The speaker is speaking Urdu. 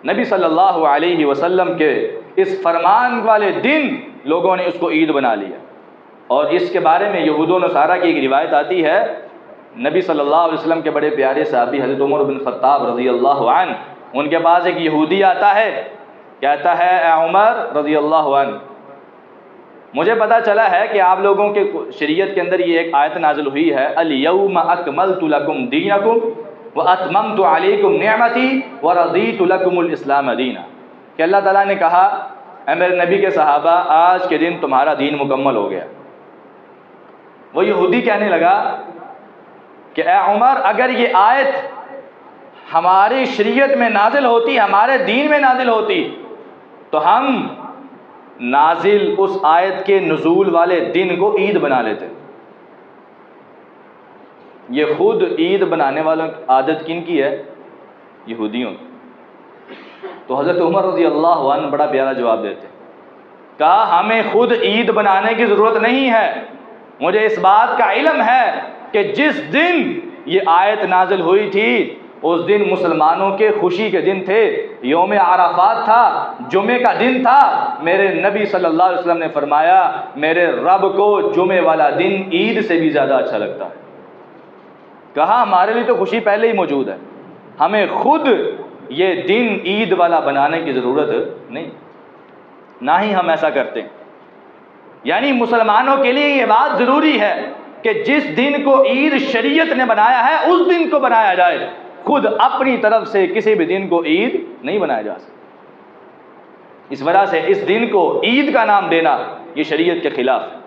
نبی صلی اللہ علیہ وسلم کے اس فرمان والے دن لوگوں نے اس کو عید بنا لیا۔ اور اس کے بارے میں یہود و نصارہ کی ایک روایت آتی ہے، نبی صلی اللہ علیہ وسلم کے بڑے پیارے صحابی حضرت عمر بن خطاب رضی اللہ عنہ، ان کے پاس ایک یہودی آتا ہے، کہتا ہے اے عمر رضی اللہ عنہ، مجھے پتہ چلا ہے کہ آپ لوگوں کے شریعت کے اندر یہ ایک آیت نازل ہوئی ہے، الیوم اکملت لکم دینکم واتممت علیکم نعمتی ورضیت لکم الاسلام دینا، کہ اللہ تعالیٰ نے کہا اے میرے نبی کے صحابہ آج کے دن تمہارا دین مکمل ہو گیا۔ وہ یہودی کہنے لگا کہ اے عمر اگر یہ آیت ہماری شریعت میں نازل ہوتی، ہمارے دین میں نازل ہوتی، تو ہم نازل اس آیت کے نزول والے دن کو عید بنا لیتے۔ یہ خود عید بنانے والوں کی عادت کن کی ہے؟ یہودیوں کی۔ تو حضرت عمر رضی اللہ عنہ بڑا پیارا جواب دیتے، کہا ہمیں خود عید بنانے کی ضرورت نہیں ہے، مجھے اس بات کا علم ہے کہ جس دن یہ آیت نازل ہوئی تھی اس دن مسلمانوں کے خوشی کے دن تھے، یوم عرفات تھا، جمعے کا دن تھا، میرے نبی صلی اللہ علیہ وسلم نے فرمایا میرے رب کو جمعے والا دن عید سے بھی زیادہ اچھا لگتا ہے۔ کہا ہمارے لیے تو خوشی پہلے ہی موجود ہے، ہمیں خود یہ دن عید والا بنانے کی ضرورت نہیں، نہ ہی ہم ایسا کرتے ہیں۔ یعنی مسلمانوں کے لیے یہ بات ضروری ہے کہ جس دن کو عید شریعت نے بنایا ہے اس دن کو بنایا جائے، خود اپنی طرف سے کسی بھی دن کو عید نہیں بنایا جا سکتا۔ اس وجہ سے اس دن کو عید کا نام دینا یہ شریعت کے خلاف ہے۔